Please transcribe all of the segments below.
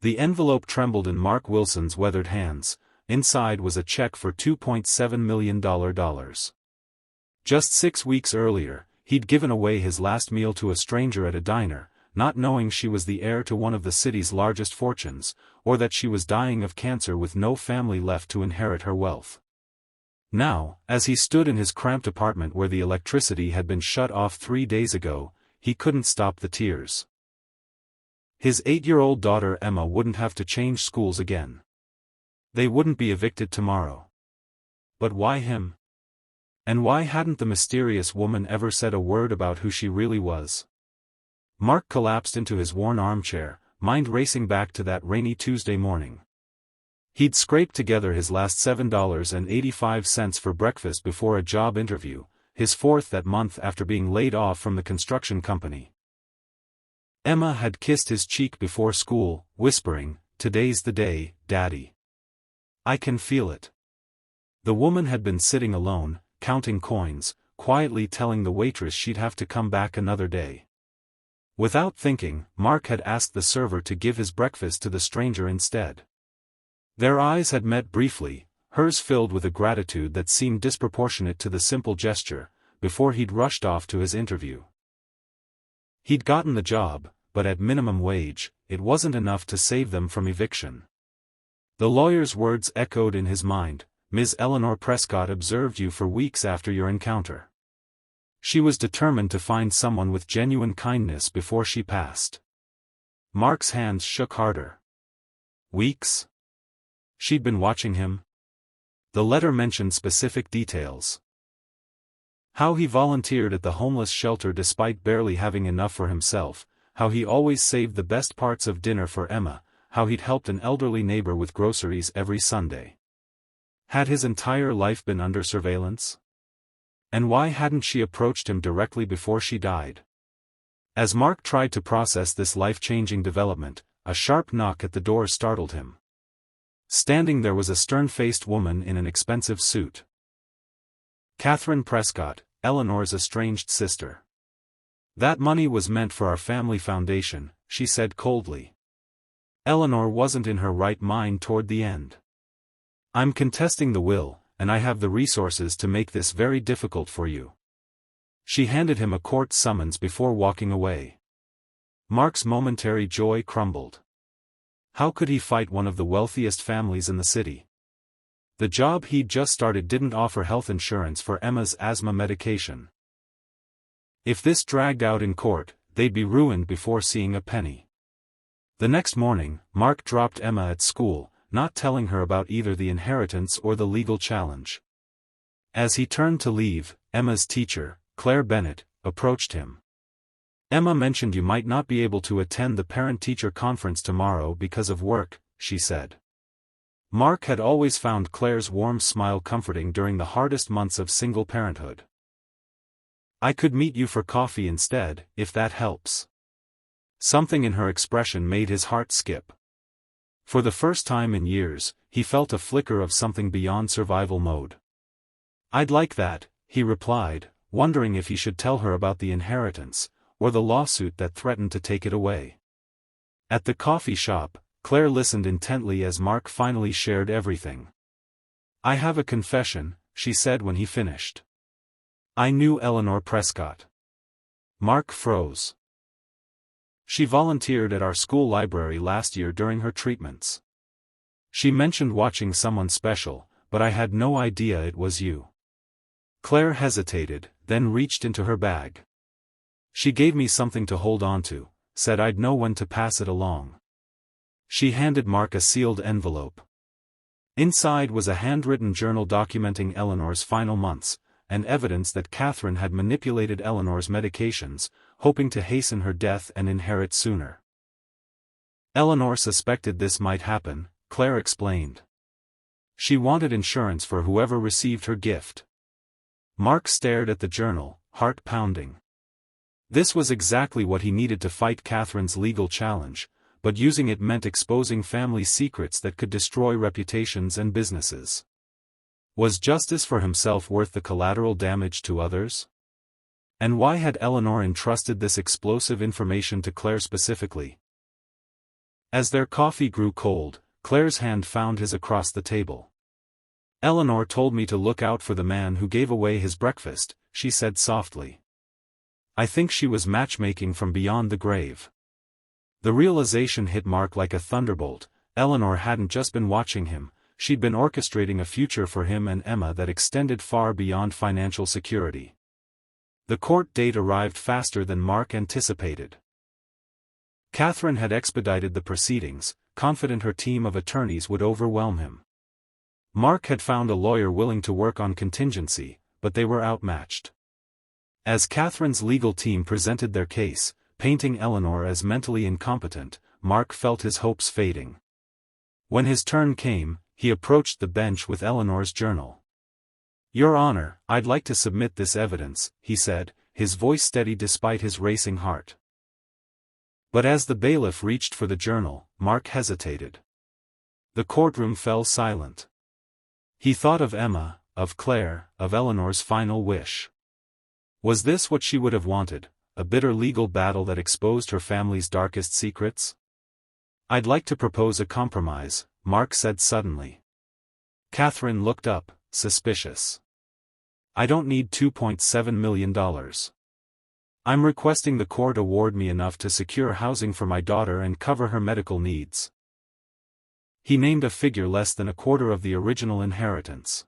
The envelope trembled in Mark Wilson's weathered hands. Inside was a check for $2.7 million. Just 6 weeks earlier, he'd given away his last meal to a stranger at a diner, not knowing she was the heir to one of the city's largest fortunes, or that she was dying of cancer with no family left to inherit her wealth. Now, as he stood in his cramped apartment where the electricity had been shut off 3 days ago, he couldn't stop the tears. His 8-year-old daughter Emma wouldn't have to change schools again. They wouldn't be evicted tomorrow. But why him? And why hadn't the mysterious woman ever said a word about who she really was? Mark collapsed into his worn armchair, mind racing back to that rainy Tuesday morning. He'd scraped together his last $7.85 for breakfast before a job interview, his fourth that month after being laid off from the construction company. Emma had kissed his cheek before school, whispering, "Today's the day, Daddy. I can feel it." The woman had been sitting alone, counting coins, quietly telling the waitress she'd have to come back another day. Without thinking, Mark had asked the server to give his breakfast to the stranger instead. Their eyes had met briefly, hers filled with a gratitude that seemed disproportionate to the simple gesture, before he'd rushed off to his interview. He'd gotten the job, but at minimum wage, it wasn't enough to save them from eviction. The lawyer's words echoed in his mind, "Ms. Eleanor Prescott observed you for weeks after your encounter. She was determined to find someone with genuine kindness before she passed." Mark's hands shook harder. Weeks? She'd been watching him? The letter mentioned specific details. How he volunteered at the homeless shelter despite barely having enough for himself, how he always saved the best parts of dinner for Emma, how he'd helped an elderly neighbor with groceries every Sunday. Had his entire life been under surveillance? And why hadn't she approached him directly before she died? As Mark tried to process this life-changing development, a sharp knock at the door startled him. Standing there was a stern-faced woman in an expensive suit. Catherine Prescott, Eleanor's estranged sister. "That money was meant for our family foundation," she said coldly. Eleanor wasn't in her right mind toward the end. "I'm contesting the will, and I have the resources to make this very difficult for you." She handed him a court summons before walking away. Mark's momentary joy crumbled. How could he fight one of the wealthiest families in the city? The job he'd just started didn't offer health insurance for Emma's asthma medication. If this dragged out in court, they'd be ruined before seeing a penny. The next morning, Mark dropped Emma at school, not telling her about either the inheritance or the legal challenge. As he turned to leave, Emma's teacher, Claire Bennett, approached him. "Emma mentioned you might not be able to attend the parent-teacher conference tomorrow because of work," she said. Mark had always found Claire's warm smile comforting during the hardest months of single parenthood. "I could meet you for coffee instead, if that helps." Something in her expression made his heart skip. For the first time in years, he felt a flicker of something beyond survival mode. "I'd like that," he replied, wondering if he should tell her about the inheritance, or the lawsuit that threatened to take it away. At the coffee shop, Claire listened intently as Mark finally shared everything. "I have a confession," she said when he finished. "I knew Eleanor Prescott." Mark froze. "She volunteered at our school library last year during her treatments. She mentioned watching someone special, but I had no idea it was you." Claire hesitated, then reached into her bag. "She gave me something to hold on to, said I'd know when to pass it along." She handed Mark a sealed envelope. Inside was a handwritten journal documenting Eleanor's final months, and evidence that Catherine had manipulated Eleanor's medications, hoping to hasten her death and inherit sooner. "Eleanor suspected this might happen," Claire explained. "She wanted insurance for whoever received her gift." Mark stared at the journal, heart pounding. This was exactly what he needed to fight Catherine's legal challenge, but using it meant exposing family secrets that could destroy reputations and businesses. Was justice for himself worth the collateral damage to others? And why had Eleanor entrusted this explosive information to Claire specifically? As their coffee grew cold, Claire's hand found his across the table. "Eleanor told me to look out for the man who gave away his breakfast," she said softly. I think she was matchmaking from beyond the grave. The realization hit Mark like a thunderbolt. Eleanor hadn't just been watching him, she'd been orchestrating a future for him and Emma that extended far beyond financial security. The court date arrived faster than Mark anticipated. Catherine had expedited the proceedings, confident her team of attorneys would overwhelm him. Mark had found a lawyer willing to work on contingency, but they were outmatched. As Catherine's legal team presented their case, painting Eleanor as mentally incompetent, Mark felt his hopes fading. When his turn came, he approached the bench with Eleanor's journal. "Your Honor, I'd like to submit this evidence," he said, his voice steady despite his racing heart. But as the bailiff reached for the journal, Mark hesitated. The courtroom fell silent. He thought of Emma, of Claire, of Eleanor's final wish. Was this what she would have wanted, a bitter legal battle that exposed her family's darkest secrets? "I'd like to propose a compromise," Mark said suddenly. Catherine looked up, suspicious. "I don't need $2.7 million. I'm requesting the court award me enough to secure housing for my daughter and cover her medical needs." He named a figure less than a quarter of the original inheritance.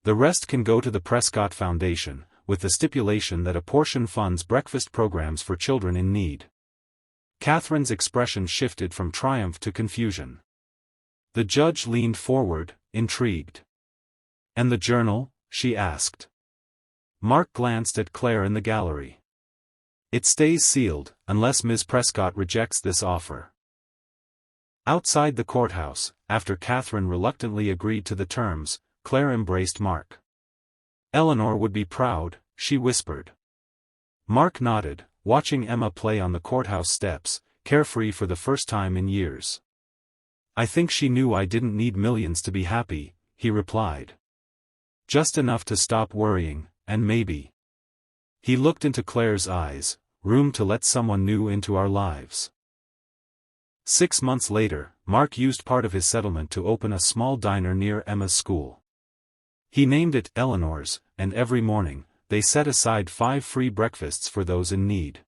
"The rest can go to the Prescott Foundation, with the stipulation that a portion funds breakfast programs for children in need." Catherine's expression shifted from triumph to confusion. The judge leaned forward, intrigued. "And the journal?" she asked. Mark glanced at Claire in the gallery. "It stays sealed, unless Ms. Prescott rejects this offer." Outside the courthouse, after Catherine reluctantly agreed to the terms, Claire embraced Mark. "Eleanor would be proud," she whispered. Mark nodded, watching Emma play on the courthouse steps, carefree for the first time in years. "I think she knew I didn't need millions to be happy," he replied. "Just enough to stop worrying, and maybe." He looked into Claire's eyes, "Room to let someone new into our lives." 6 months later, Mark used part of his settlement to open a small diner near Emma's school. He named it Eleanor's, and every morning, they set aside 5 free breakfasts for those in need.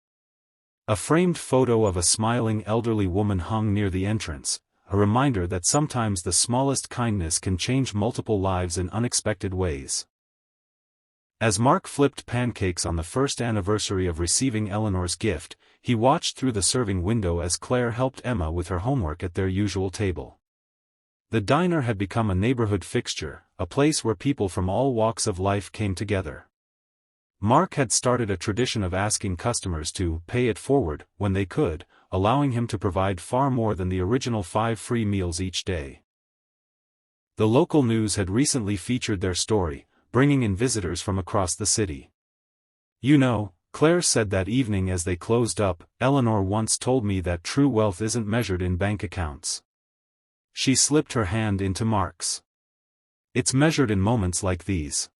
A framed photo of a smiling elderly woman hung near the entrance, a reminder that sometimes the smallest kindness can change multiple lives in unexpected ways. As Mark flipped pancakes on the first anniversary of receiving Eleanor's gift, he watched through the serving window as Claire helped Emma with her homework at their usual table. The diner had become a neighborhood fixture, a place where people from all walks of life came together. Mark had started a tradition of asking customers to pay it forward when they could, allowing him to provide far more than the original 5 free meals each day. The local news had recently featured their story, bringing in visitors from across the city. "You know," Claire said that evening as they closed up, "Eleanor once told me that true wealth isn't measured in bank accounts." She slipped her hand into Mark's. "It's measured in moments like these."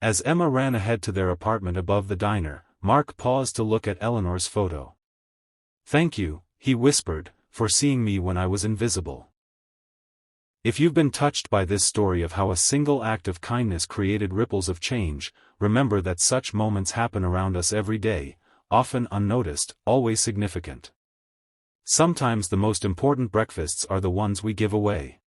As Emma ran ahead to their apartment above the diner, Mark paused to look at Eleanor's photo. "Thank you," he whispered, "for seeing me when I was invisible." If you've been touched by this story of how a single act of kindness created ripples of change, remember that such moments happen around us every day, often unnoticed, always significant. Sometimes the most important breakfasts are the ones we give away.